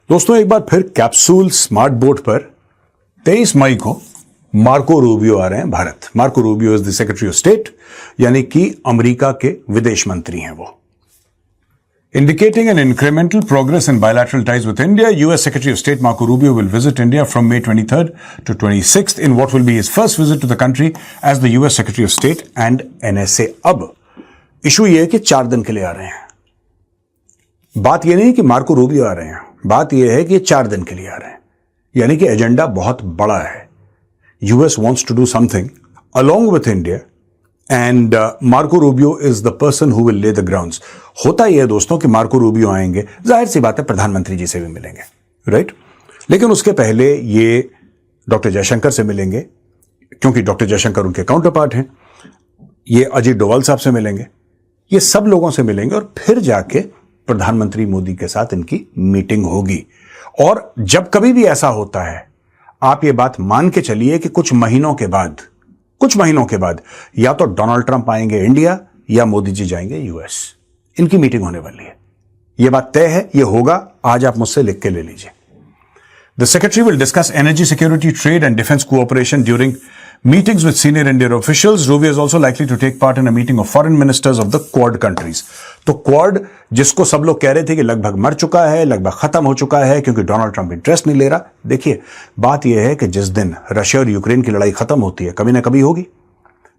दोस्तों एक बार फिर कैप्सूल स्मार्ट बोर्ड पर 23 मई को मार्को रूबियो आ रहे हैं Bharat. Marco Rubio is the secretary of state, यानी कि अमेरिका के विदेश मंत्री हैं वो। Indicating an incremental progress in bilateral ties with India, U.S. Secretary of State Marco Rubio will visit India from May 23rd to 26th in what will be his first visit to the country as the U.S. Secretary of State and NSA। अब issue ये है कि 4 दिन के लिए आ रहे हैं। बात ये नहीं कि मार्को रूबियो आ रहे हैं, बात यह है कि 4 दिन के लिए आ रहे हैं, यानी कि एजेंडा बहुत बड़ा है। US wants to do something along with India and Marco Rubio is the person who will lay the grounds. होता यह है दोस्तों कि मार्को रूबियो आएंगे, जाहिर सी बात है प्रधानमंत्री जी से भी मिलेंगे, राइट? लेकिन उसके पहले ये डॉक्टर जयशंकर से मिलेंगे, क्योंकि डॉक्टर जयशंकर उनके काउंटर पार्ट हैं। ये अजीत डोवाल साहब से मिलेंगे, ये सब लोगों से मिलेंगे और फिर जाके प्रधानमंत्री मोदी के साथ इनकी मीटिंग होगी। और जब कभी भी ऐसा होता है, आप ये बात मान के चलिए कि कुछ महीनों के बाद या तो डोनाल्ड ट्रंप आएंगे इंडिया या मोदी जी जाएंगे यूएस। इनकी मीटिंग होने वाली है, यह बात तय है, यह होगा। आज आप मुझसे लिख के ले लीजिए। The secretary will discuss energy security, trade and defense cooperation during meetings with senior Indian officials. Rubio is also likely to take part in a meeting of foreign ministers of the Quad countries. तो quad जिसको सब लोग कह रहे थे कि लगभग मर चुका है, लगभग खत्म हो चुका है क्योंकि डोनाल्ड ट्रंप इंटरेस्ट नहीं ले रहा। देखिए बात यह है कि जिस दिन रशिया और यूक्रेन की लड़ाई खत्म होती है, कभी ना कभी होगी।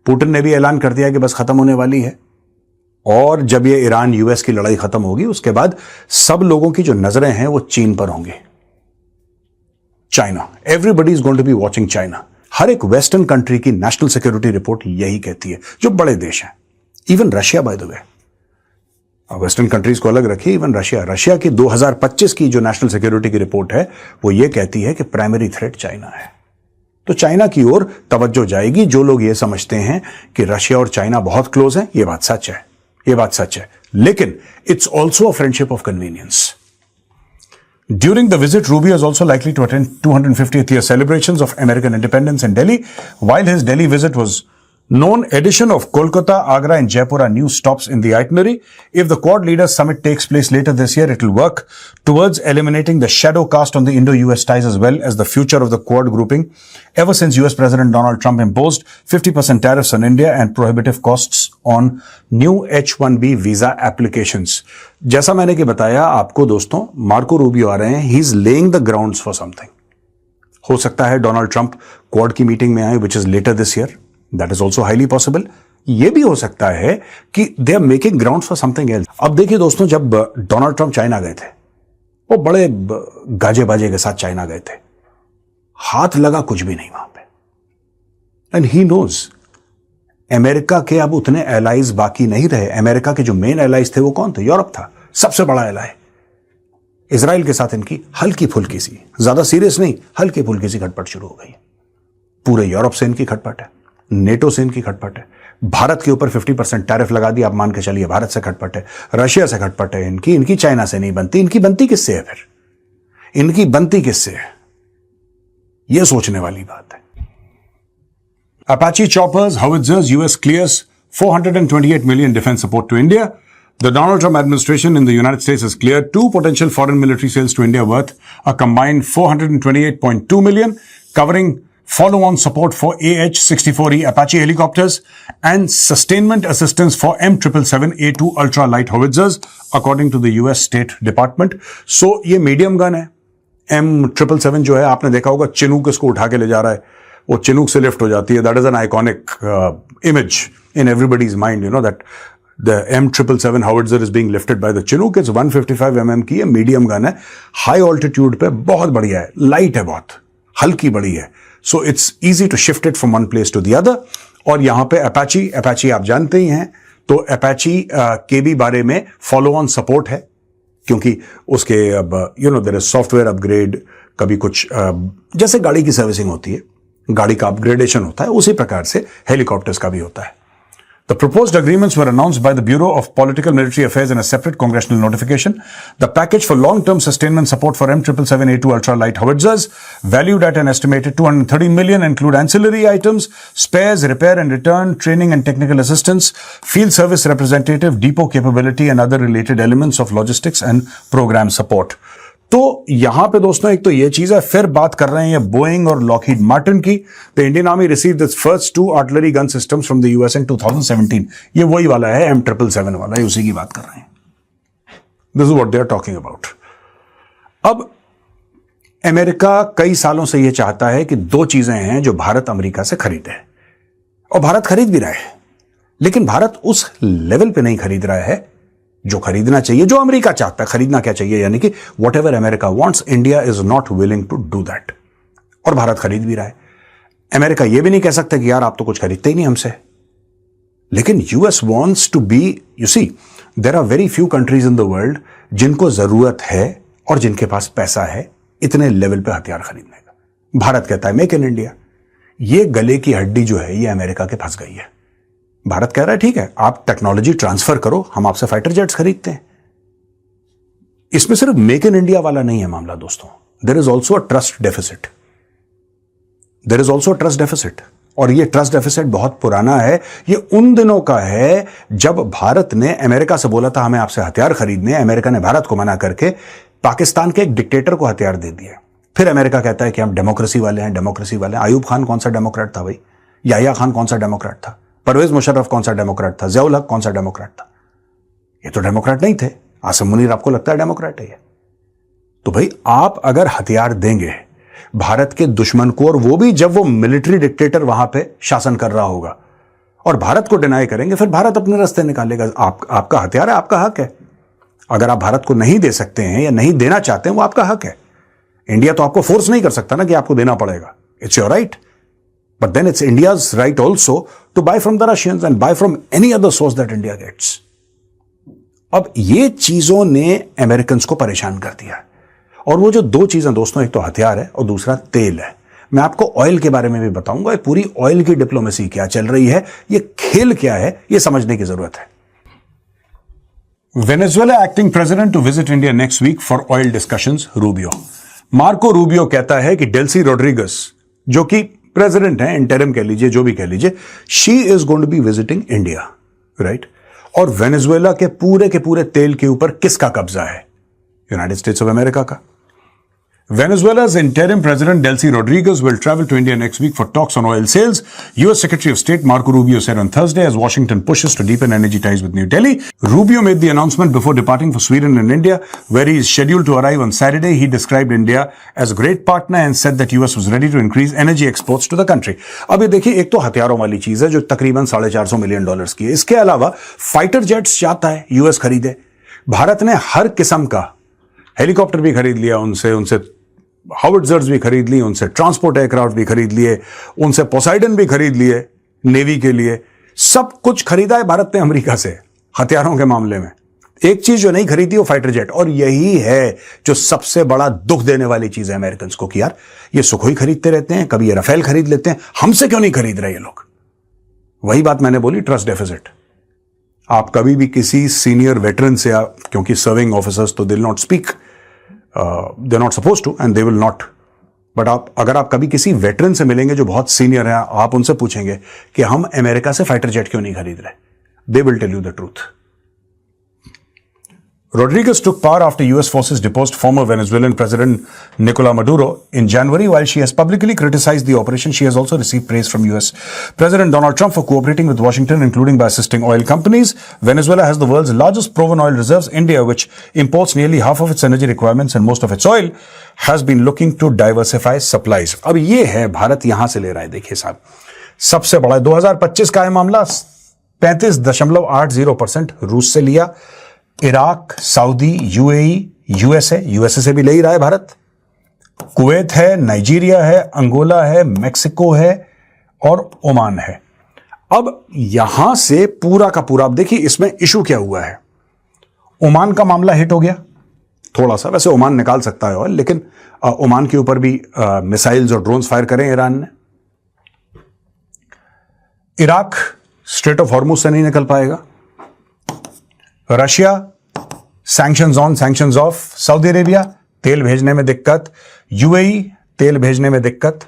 पुतिन ने भी ऐलान कर दिया कि बस खत्म होने वाली है। और जब ये ईरान यूएस की लड़ाई खत्म होगी, उसके बाद सब लोगों की जो नजरें हैं वो चीन पर होंगी। China, everybody is going to be watching China. हर एक वेस्टर्न कंट्री की नेशनल सिक्योरिटी रिपोर्ट यही कहती है, जो बड़े देश हैं। Even Russia, by the way, western countries को अलग रखिए, इवन रशिया की 2025 की जो नेशनल सिक्योरिटी की रिपोर्ट है वो ये कहती है कि प्राइमरी थ्रेट चाइना है। तो चाइना की ओर तवज्जो जाएगी। जो लोग ये समझते हैं कि रशिया और चाइना बहुत क्लोज हैं, ये बात सच है, ये बात सच है, लेकिन it's also a friendship of convenience. During the visit, Rubio is also likely to attend 250th year celebrations of American independence in Delhi. While his Delhi visit was known, addition of Kolkata, Agra and Jaipur are new stops in the itinerary. If the Quad Leaders Summit takes place later this year, it will work towards eliminating the shadow cast on the Indo-US ties as well as the future of the Quad grouping. Ever since US President Donald Trump imposed 50% tariffs on India and prohibitive costs on new H-1B visa applications. जैसा मैंने कि बताया आपको दोस्तों, Marco Rubio आ रहे हैं। He is laying the grounds for something. हो सकता है डोनाल्ड ट्रंप क्वाड की मीटिंग में आए, which is later this year, that is also highly possible. यह भी हो सकता है कि they are making ground for something else. अब देखिए दोस्तों, जब डोनाल्ड ट्रंप चाइना गए थे, वो बड़े गाजे बाजे के साथ चाइना गए थे, हाथ लगा कुछ भी नहीं वहां पे। एंड ही नोज अमेरिका के अब उतने एलाइज बाकी नहीं रहे। अमेरिका के जो मेन एलाइज थे वो कौन थे? यूरोप था, सबसे बड़ा एलाई। इजराइल के साथ इनकी हल्की फुल्की सी, ज्यादा सीरियस नहीं, हल्की फुल्की सी खटपट शुरू हो गई। पूरे यूरोप से इनकी खटपट है, नेटो से इनकी खटपट है, भारत के ऊपर 50% टैरिफ लगा दिया, आप मान के चलिए भारत से खटपट है, रशिया से खटपट है इनकी चाइना से नहीं बनती। इनकी बनती किससे है फिर? इनकी बनती किससे है? यह सोचने वाली बात है। Apache choppers, howitzers, US clears $428 million defense support to India. The Donald Trump administration in the United States has cleared 2 potential foreign military sales to India worth a combined $428.2 million, covering follow-on support for AH-64E Apache helicopters and sustainment assistance for M777A2 ultra-light howitzers, according to the US State Department. So, ये medium gun है। M777 जो है, आपने देखा होगा Chinook इसको उठा के ले जा रहा है, वो चिनूक से लिफ्ट हो जाती है। That is an iconic image in everybody's mind, you know that the M777 howitzer is being lifted by the Chinook. It's 155 mm की है, मीडियम गन है, हाई ऑल्टीट्यूड पे बहुत बढ़िया है, लाइट है, बहुत हल्की बड़ी है। So it's easy to shift it from one place to the other. और यहां पे अपाची आप जानते ही हैं, तो अपाची के भी बारे में फॉलो ऑन सपोर्ट है, क्योंकि उसके अब you know there is software upgrade, कभी कुछ जैसे गाड़ी की सर्विसिंग होती है, गाड़ी का अपग्रेडेशन होता है, उसी प्रकार से हेलीकॉप्टर्स का भी होता है। The proposed agreements were announced by the Bureau of Political Military Affairs in a separate congressional notification. The package for long-term sustainment support for M777A2 ultra-light howitzers, valued at an estimated $230 million, include ancillary items, spares, repair and return, training and technical assistance, field service representative, depot capability, and other related elements of logistics and program support. तो यहां पे दोस्तों एक तो ये चीज है, फिर बात कर रहे हैं ये बोइंग और लॉकहीड मार्टिन की। The Indian army received its first 2 artillery gun systems from the US in 2017। ये वही वाला है, M777 वाला है, उसी की बात कर रहे हैं। This is what they are talking about. अब अमेरिका कई सालों से यह चाहता है कि 2 चीजें हैं जो भारत अमेरिका से खरीदे, और भारत खरीद भी रहा है, लेकिन भारत उस लेवल पे नहीं खरीद रहा है जो खरीदना चाहिए, जो अमेरिका चाहता है। खरीदना क्या चाहिए, यानी कि whatever America wants, India is not willing to do that, और भारत खरीद भी रहा है। अमेरिका यह भी नहीं कह सकता कि यार आप तो कुछ खरीदते ही नहीं हमसे, लेकिन US wants to be, you see there are very few countries in the world जिनको जरूरत है और जिनके पास पैसा है इतने लेवल पे हथियार खरीदने का। भारत कहता है मेक इन इंडिया। ये गले की हड्डी जो है ये अमेरिका के फंस गई है। भारत कह रहा है ठीक है, आप टेक्नोलॉजी ट्रांसफर करो, हम आपसे फाइटर जेट्स खरीदते हैं। इसमें सिर्फ मेक इन इंडिया वाला नहीं है मामला दोस्तों, there is also a trust deficit. There is also a trust deficit, और ये ट्रस्ट डेफिसिट बहुत पुराना है। ये उन दिनों का है जब भारत ने अमेरिका से बोला था हमें आपसे हथियार खरीदने, अमेरिका ने भारत को मना करके पाकिस्तान के एक डिक्टेटर को हथियार दे दिए। फिर अमेरिका कहता है कि हम डेमोक्रेसी वाले हैं, डेमोक्रेसी वाले हैं। आयूब खान कौन सा डेमोक्रेट था भाई? याहिया खान कौन सा डेमोक्रेट था? परवेज मुशर्रफ कौन सा डेमोक्रेट था? ज़ियाउल हक कौन सा डेमोक्रेट था? ये तो डेमोक्रेट नहीं थे। आसिम मुनीर आपको लगता है डेमोक्रेट है ये? तो भाई आप अगर हथियार देंगे भारत के दुश्मन को, और वो भी जब वो मिलिट्री डिक्टेटर वहां पे शासन कर रहा होगा, और भारत को डिनाई करेंगे, फिर भारत अपने रास्ते निकालेगा। आपका हथियार है, आपका हक है। अगर आप भारत को नहीं दे सकते हैं या नहीं देना चाहते हैं, वो आपका हक है। इंडिया तो आपको फोर्स नहीं कर सकता ना कि आपको देना पड़ेगा। It's your right, but then it's India's right also to buy from the Russians and buy from any other source that India gets. अब ये चीजों ने अमेरिकन को परेशान कर दिया, और वो जो 2 चीजें दोस्तों, एक तो हथियार है और दूसरा तेल है। मैं आपको ऑयल के बारे में भी बताऊंगा, पूरी ऑयल की डिप्लोमेसी क्या चल रही है, ये खेल क्या है, ये समझने की जरूरत है। Venezuela acting president to visit India next week for oil discussions, Rubio. Marco Rubio कहता है कि डेल्सी रोड्रिगस, जो कि प्रेसिडेंट है, इंटरिम कह लीजिए, जो भी कह लीजिए, she is going to be visiting India, right. और वेनेजुएला के पूरे तेल के ऊपर किसका कब्जा है? यूनाइटेड स्टेट्स ऑफ अमेरिका का। Venezuela's interim president Delcy Rodriguez will travel to India next week for talks on oil sales. U.S. Secretary of State Marco Rubio said on Thursday as Washington pushes to deepen energy ties with New Delhi. Rubio made the announcement before departing for Sweden and India, where he is scheduled to arrive on Saturday. He described India as a great partner and said that U.S. was ready to increase energy exports to the country. अब ये देखिए, एक तो हथियारों वाली चीज है जो तकरीबन $450 मिलियन की है। इसके अलावा फाइटर जेट्स चाहता है यूएस खरीदे। भारत ने हर किस्म का हेलीकॉप्टर भी खरीद लिया उनसे हावर्ट्जर्स भी खरीद ली, उनसे ट्रांसपोर्ट एयरक्राफ्ट भी खरीद लिए, उनसे पोसाइडन भी खरीद लिए नेवी के लिए। सब कुछ खरीदा है भारत ने अमेरिका से हथियारों के मामले में। एक चीज जो नहीं खरीदी वो फाइटर जेट, और यही है जो सबसे बड़ा दुख देने वाली चीज है अमेरिकन को कि यार ये सुखोई खरीदते रहते हैं, कभी ये राफेल खरीद लेते हैं, हमसे क्यों नहीं खरीद रहे ये लोग? वही बात मैंने बोली, ट्रस्ट डेफिसिट। आप कभी भी किसी सीनियर वेटरन से, क्योंकि सर्विंग ऑफिसर्स तो they will not speak, they are not suppose to and they will not, but अगर आप कभी किसी वेटरन से मिलेंगे जो बहुत सीनियर है, आप उनसे पूछेंगे कि हम अमेरिका से फाइटर जेट क्यों नहीं खरीद रहे, they will tell you the truth. Rodriguez took power after U.S. forces deposed former Venezuelan President Nicolas Maduro in January. While she has publicly criticized the operation, she has also received praise from U.S. President Donald Trump for cooperating with Washington, including by assisting oil companies. Venezuela has the world's largest proven oil reserves. India, which imports nearly half of its energy requirements and most of its oil, has been looking to diversify supplies. अब ये है, भारत यहां से ले रहा है। देखिए साहब, सबसे बड़ा 2025 का है मामला, 35.80% रूस से लिया, इराक, सऊदी, यूएसए से भी ले ही रहा है भारत, कुवैत है, नाइजीरिया है, अंगोला है, मेक्सिको है और ओमान है। अब यहां से पूरा का पूरा, अब देखिए इसमें इशू क्या हुआ है। ओमान का मामला हिट हो गया थोड़ा सा, वैसे ओमान निकाल सकता है ऑयल, लेकिन ओमान के ऊपर भी मिसाइल्स और ड्रोन्स फायर करें ईरान ने। इराक स्ट्रेट ऑफ हॉर्मुज से नहीं निकल पाएगा। Russia sanctions on sanctions of, Saudi Arabia तेल भेजने में दिक्कत, यूएई तेल भेजने में दिक्कत,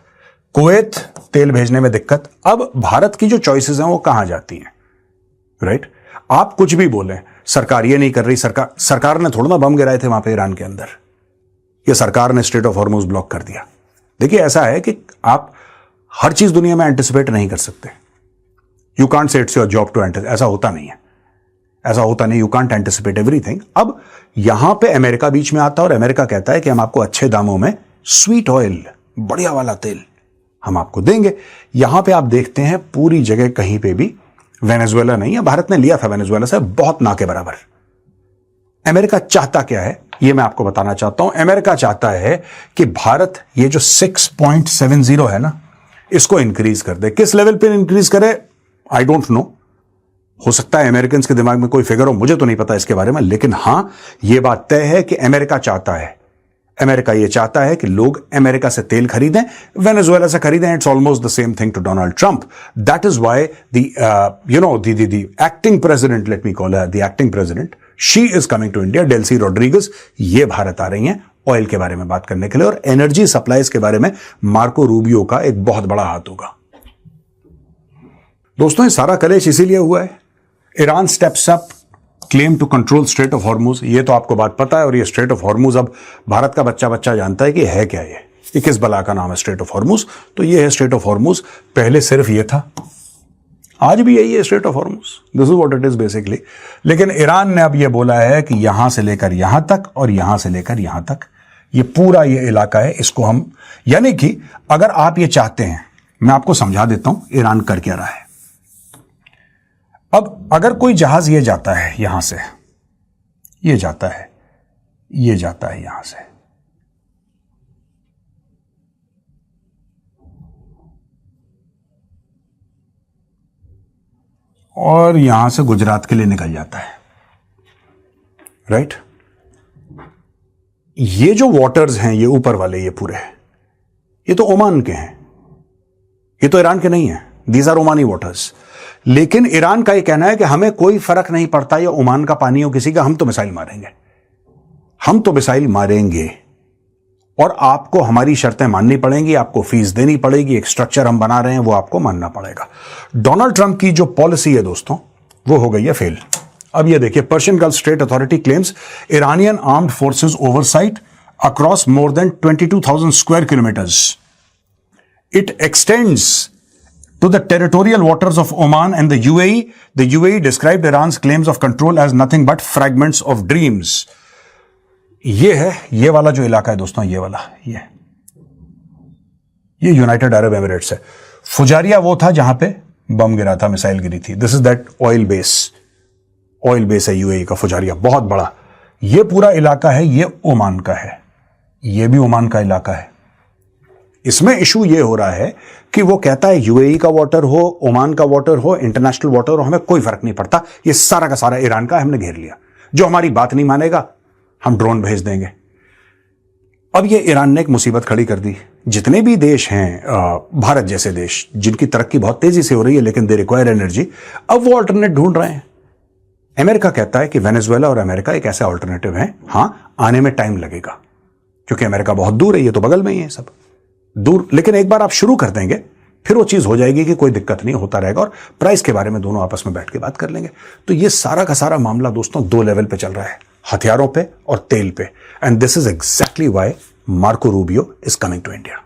कुवैत तेल भेजने में दिक्कत। अब भारत की जो चॉइसेस हैं वो कहां जाती हैं, राइट? आप कुछ भी बोलें, सरकार ये नहीं कर रही, सरकार ने थोड़ा ना बम गिराए थे वहां पे ईरान के अंदर, या सरकार ने स्ट्रेट ऑफ हॉर्मुज ब्लॉक कर दिया। देखिए ऐसा है कि आप हर चीज दुनिया में एंटिसिपेट नहीं कर सकते। You can't say it's your job to anticipate, ऐसा होता नहीं है, ऐसा होता नहीं। You can't anticipate everything. अब यहां पे अमेरिका बीच में आता है और अमेरिका कहता है कि हम आपको अच्छे दामों में स्वीट ऑयल, बढ़िया वाला तेल हम आपको देंगे। यहां पे आप देखते हैं पूरी जगह कहीं पे भी वेनेजुएला नहीं है। भारत ने लिया था वेनेजुएला से बहुत ना के बराबर। अमेरिका चाहता क्या है ये मैं आपको बताना चाहता हूं। अमेरिका चाहता है कि भारत ये जो 6.70 है ना, इसको इंक्रीज कर दे। किस लेवल पे इंक्रीज करे आई डोंट नो, हो सकता है अमेरिकन के दिमाग में कोई फिगर हो, मुझे तो नहीं पता इसके बारे में, लेकिन हां यह बात तय है कि अमेरिका चाहता है, अमेरिका यह चाहता है कि लोग अमेरिका से तेल खरीदें, वेनेजुएला से खरीदें। It's almost the same thing to Donald Trump. That is why the acting president, let me call her the acting president, she is coming to India. Delcy Rodriguez ये भारत आ रही हैं ऑयल के बारे में बात करने के लिए, और एनर्जी सप्लाईज के बारे में मार्को रूबियो का एक बहुत बड़ा हाथ होगा। दोस्तों ये सारा कलेश इसीलिए हुआ है। Iran steps up claim to control strait of Hormuz, ये तो आपको बात पता है। और ये स्ट्रेट ऑफ हॉर्मुज अब भारत का बच्चा बच्चा जानता है कि है क्या ये किस बला का नाम है स्ट्रेट ऑफ हॉर्मुज। तो ये है स्ट्रेट ऑफ हॉर्मुज। पहले सिर्फ ये था, आज भी यही है straight of Hormuz. This is what it is basically. लेकिन ईरान ने अब ये बोला है कि यहां से लेकर यहां तक और यहां से लेकर यहां तक ये पूरा ये इलाका है, इसको हम, यानी कि अगर आप ये चाहते हैं, मैं आपको समझा देता हूं ईरान कर क्या रहा है। अब अगर कोई जहाज ये जाता है यहां से, ये जाता है, ये जाता है यहां से, और यहां से गुजरात के लिए निकल जाता है, राइट। ये जो वाटर्स हैं ये ऊपर वाले ये पूरे, ये तो ओमान के हैं, ये तो ईरान के नहीं है। These are Omani waters. लेकिन ईरान का ये कहना है कि हमें कोई फर्क नहीं पड़ता ये ओमान का पानी हो किसी का, हम तो मिसाइल मारेंगे, हम तो मिसाइल मारेंगे और आपको हमारी शर्तें माननी पड़ेंगी, आपको फीस देनी पड़ेगी, एक स्ट्रक्चर हम बना रहे हैं वो आपको मानना पड़ेगा। डोनाल्ड ट्रंप की जो पॉलिसी है दोस्तों वो हो गई है फेल। अब ये देखिए, Persian gulf straight authority claims Iranian armed forces oversight across more than 22,000 square kilometres. It extends to the territorial waters of Oman and the UAE. The UAE described Iran's claims of control as nothing but fragments of dreams. ये है, ये वाला जो इलाका है दोस्तों, ये वाला, ये यूनाइटेड अरब एमिरेट्स है। फुजारिया वो था जहां पे बम गिरा था, मिसाइल गिरी थी। This is that oil base है यूएई का, फुजारिया, बहुत बड़ा। ये पूरा इलाका है, ये ओमान का है, ये भी ओमान का इलाका है। इसमें इशू ये हो रहा है कि वो कहता है यूएई का वाटर हो, ओमान का वाटर हो, इंटरनेशनल वाटर हो, हमें कोई फर्क नहीं पड़ता, ये सारा का सारा ईरान का, हमने घेर लिया। जो हमारी बात नहीं मानेगा हम ड्रोन भेज देंगे। अब ये ईरान ने एक मुसीबत खड़ी कर दी। जितने भी देश हैं, भारत जैसे देश जिनकी तरक्की बहुत तेजी से हो रही है लेकिन दे रिक्वायर एनर्जी, अब वो अल्टरनेट ढूंढ रहे हैं। अमेरिका कहता है कि वेनेजुएला और अमेरिका एक ऐसा अल्टरनेटिव है, हां आने में टाइम लगेगा क्योंकि अमेरिका बहुत दूर है, ये तो बगल में ही है सब दूर, लेकिन एक बार आप शुरू कर देंगे फिर वो चीज हो जाएगी कि कोई दिक्कत नहीं, होता रहेगा। और प्राइस के बारे में दोनों आपस में बैठ के बात कर लेंगे। तो ये सारा का सारा मामला दोस्तों दो लेवल पे चल रहा है, हथियारों पे और तेल पे। And this is exactly why Marco Rubio is coming to India.